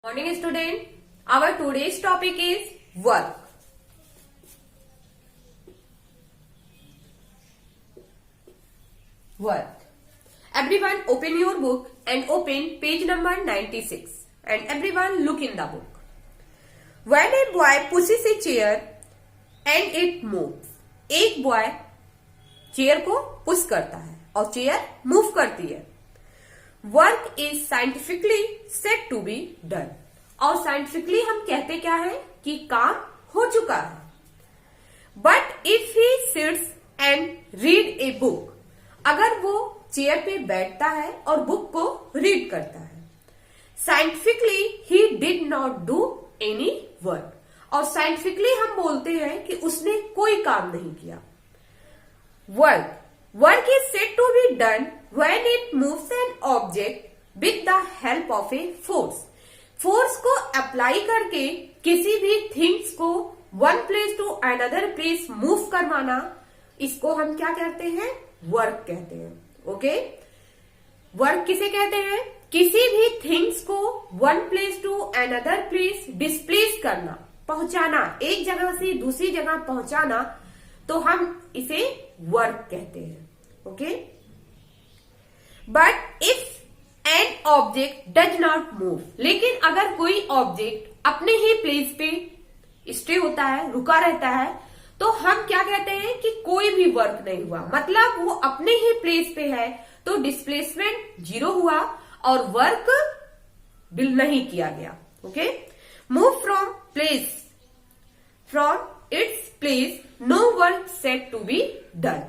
Morning student, our today's topic is work. Work. Everyone open your book and open page number 96 and everyone look in the book. When a boy pushes a chair and it moves. एक boy chair को push करता है और chair move करती है. Work is scientifically said to be done. और scientifically हम कहते क्या है कि काम हो चुका है. But if he sits and read a book, अगर वो चेयर पे बैठता है और बुक को रीड करता है, scientifically he did not do any work. और साइंटिफिकली हम बोलते हैं कि उसने कोई काम नहीं किया. Work is said to be done when it moves an object with the help of a force. Force को अप्लाई करके किसी भी थिंग्स को one place to another place move करवाना, इसको हम क्या कहते हैं? वर्क कहते हैं. ओके, वर्क किसे कहते हैं? किसी भी थिंग्स को one place to another place displace करना, पहुंचाना, एक जगह से दूसरी जगह पहुंचाना, तो हम इसे वर्क कहते हैं. Okay, but if an object does not move, लेकिन अगर कोई ऑब्जेक्ट अपने ही प्लेस पे स्टे होता है, रुका रहता है, तो हम क्या कहते हैं कि कोई भी वर्क नहीं हुआ. मतलब वो अपने ही प्लेस पे है तो डिस्प्लेसमेंट 0 हुआ और वर्क बिल नहीं किया गया. Okay, move from its place, no work said to be done.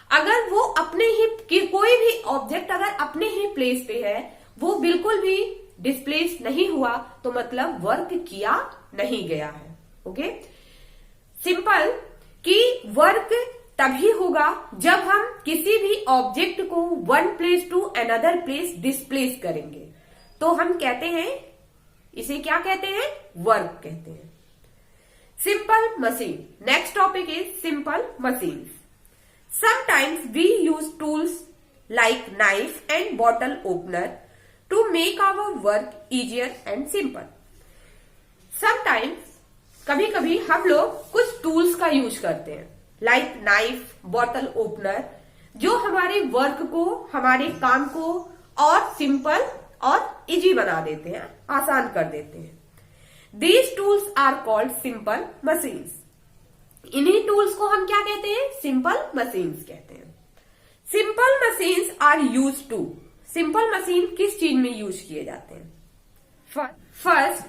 अगर वो अपने ही कोई भी ऑब्जेक्ट अगर अपने ही प्लेस पे है, वो बिल्कुल भी डिस्प्लेस नहीं हुआ, तो मतलब वर्क किया नहीं गया है. ओके, सिंपल कि वर्क तभी होगा जब हम किसी भी ऑब्जेक्ट को one place to another place displace करेंगे, तो हम कहते हैं, इसे क्या कहते हैं? वर्क कहते हैं. Simple machine. Next topic is simple machine. Sometimes we use tools like knife and bottle opener to make our work easier and simple. Sometimes कभी कभी हम लोग कुछ टूल्स का यूज करते हैं, लाइक नाइफ, बॉटल ओपनर, जो हमारे वर्क को, हमारे काम को और सिंपल और इजी बना देते हैं, आसान कर देते हैं. These tools are called simple machines. इन्हीं टूल्स को हम क्या कहते हैं? सिंपल मशीन्स कहते हैं. Simple machines are use to. Simple machine किस चीज में यूज किए जाते हैं? First,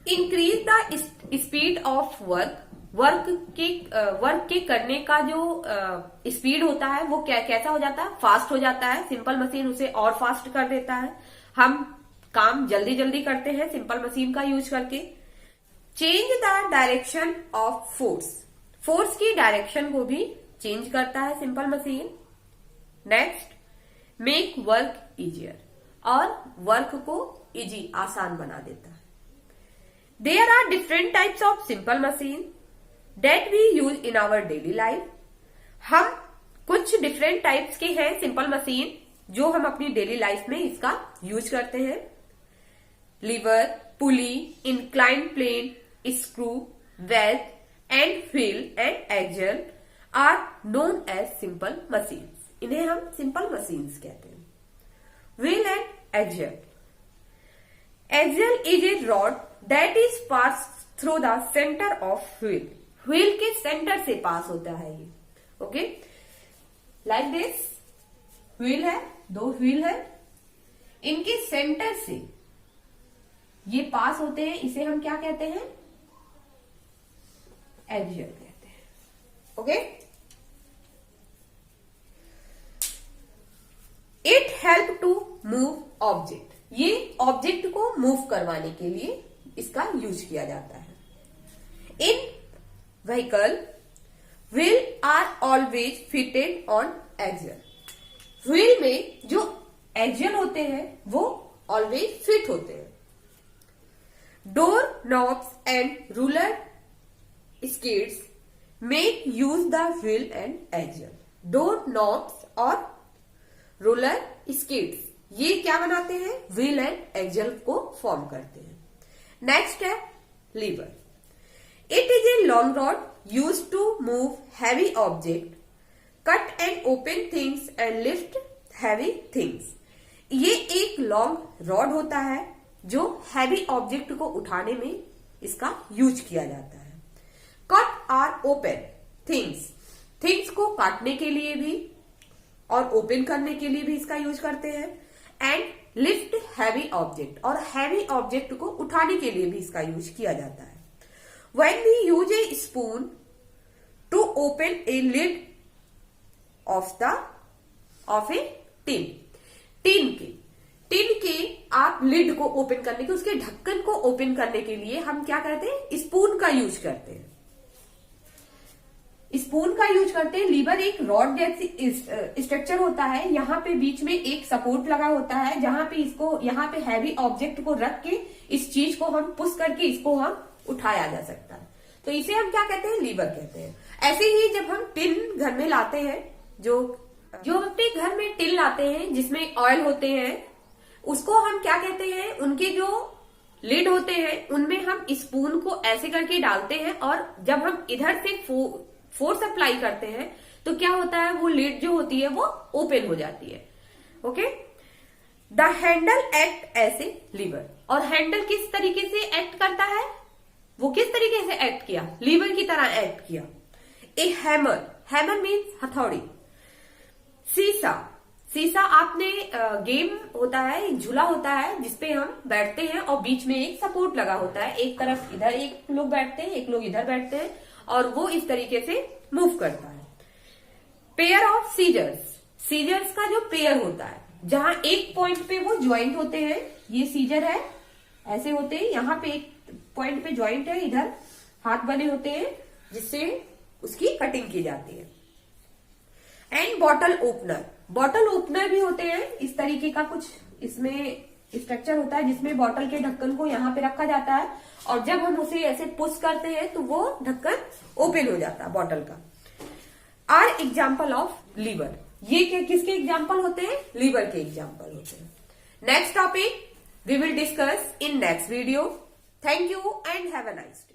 increase the speed of work. Work के करने का जो स्पीड होता है वो कैसा हो जाता है? फास्ट हो जाता है. सिंपल मशीन उसे और फास्ट कर देता है. हम काम जल्दी जल्दी करते हैं सिंपल मशीन का यूज करके. Change the direction of force. Force की डायरेक्शन को भी चेंज करता है simple machine. Next, make work easier. और वर्क को इजी, आसान बना देता है. There are different types of simple machine that we use in our daily life. हम कुछ डिफरेंट टाइप्स के हैं सिंपल मशीन जो हम अपनी डेली लाइफ में इसका यूज करते हैं. Lever, pulley, incline plane, screw, वेल्थ and wheel and axle are known as simple machines. इन्हें हम simple machines कहते हैं. Wheel and axle. Axle is a rod that is passed through the center of wheel. Wheel के center से पास होता है ये. Okay? Like this. Wheel है, 2 wheel है. इनके center से ये पास होते हैं, इसे हम क्या कहते हैं? एक्सियल कहते हैं. Okay, it help to move object. ये ऑब्जेक्ट को मूव करवाने के लिए इसका यूज किया जाता है. In vehicle, wheel are always fitted on axle. Wheel में जो एक्सियल होते हैं वो ऑलवेज फिट होते हैं. Door knobs and ruler skids make use the wheel and axle. Door knobs और रूलर skids ये क्या बनाते हैं? व्हील एंड एक्सल को फॉर्म करते हैं. नेक्स्ट है lever. It is a long rod used to move heavy object, cut and open things and lift heavy things. ये एक लॉन्ग रॉड होता है जो हैवी ऑब्जेक्ट को उठाने में इसका यूज किया जाता है. कट और ओपन थिंग्स, थिंग्स को काटने के लिए भी और ओपन करने के लिए भी इसका यूज करते हैं. एंड लिफ्ट हैवी ऑब्जेक्ट, और हैवी ऑब्जेक्ट को उठाने के लिए भी इसका यूज किया जाता है. When we use a spoon to open a lid of a tin. Tin के आप लिड को ओपन करने के, उसके ढक्कन को ओपन करने के लिए हम क्या करते हैं, स्पून का यूज करते हैं. स्पून का यूज करते हैं. लीवर एक रॉड जैसी स्ट्रक्चर होता है. यहाँ पे बीच में एक सपोर्ट लगा होता है जहां पे इसको, यहाँ पे हैवी ऑब्जेक्ट को रख के इस चीज को हम पुश करके इसको हम उठाया जा सकता है. तो इसे हम क्या कहते हैं, लीवर कहते हैं. ऐसे ही जब हम टिन घर में लाते हैं, जो अपने घर में टिन लाते हैं जिसमें ऑयल होते हैं, उसको हम क्या कहते हैं, उनके जो लिड होते हैं उनमें हम स्पून को ऐसे करके डालते हैं और जब हम इधर से फोर्स अप्लाई करते हैं तो क्या होता है, वो लिड जो होती है वो ओपन हो जाती है. Okay. The handle act as a lever. और हैंडल किस तरीके से एक्ट करता है, वो किस तरीके से एक्ट किया, लीवर की तरह एक्ट किया. ए हैमर मीन्स हथौड़ी. सीसा आपने गेम होता है, एक झूला होता है जिसपे हम बैठते हैं और बीच में एक सपोर्ट लगा होता है. एक तरफ इधर एक लोग बैठते हैं, एक लोग इधर बैठते हैं और वो इस तरीके से मूव करता है. पेयर ऑफ सीजर्स का जो पेयर होता है, जहां एक पॉइंट पे वो ज्वाइंट होते हैं, ये सीजर है, ऐसे होते हैं, यहाँ पे एक पॉइंट पे ज्वाइंट है, इधर हाथ बने होते हैं जिससे उसकी कटिंग की जाती है. एंड बॉटल ओपनर भी होते हैं. इस तरीके का कुछ इसमें स्ट्रक्चर होता है जिसमें बॉटल के ढक्कन को यहाँ पे रखा जाता है और जब हम उसे ऐसे पुश करते हैं तो वो ढक्कन ओपन हो जाता है बॉटल का. Are example of lever. ये किसके एग्जाम्पल होते हैं, लीवर के एग्जाम्पल होते हैं. Next topic we will discuss in next video. Thank you and have a nice day.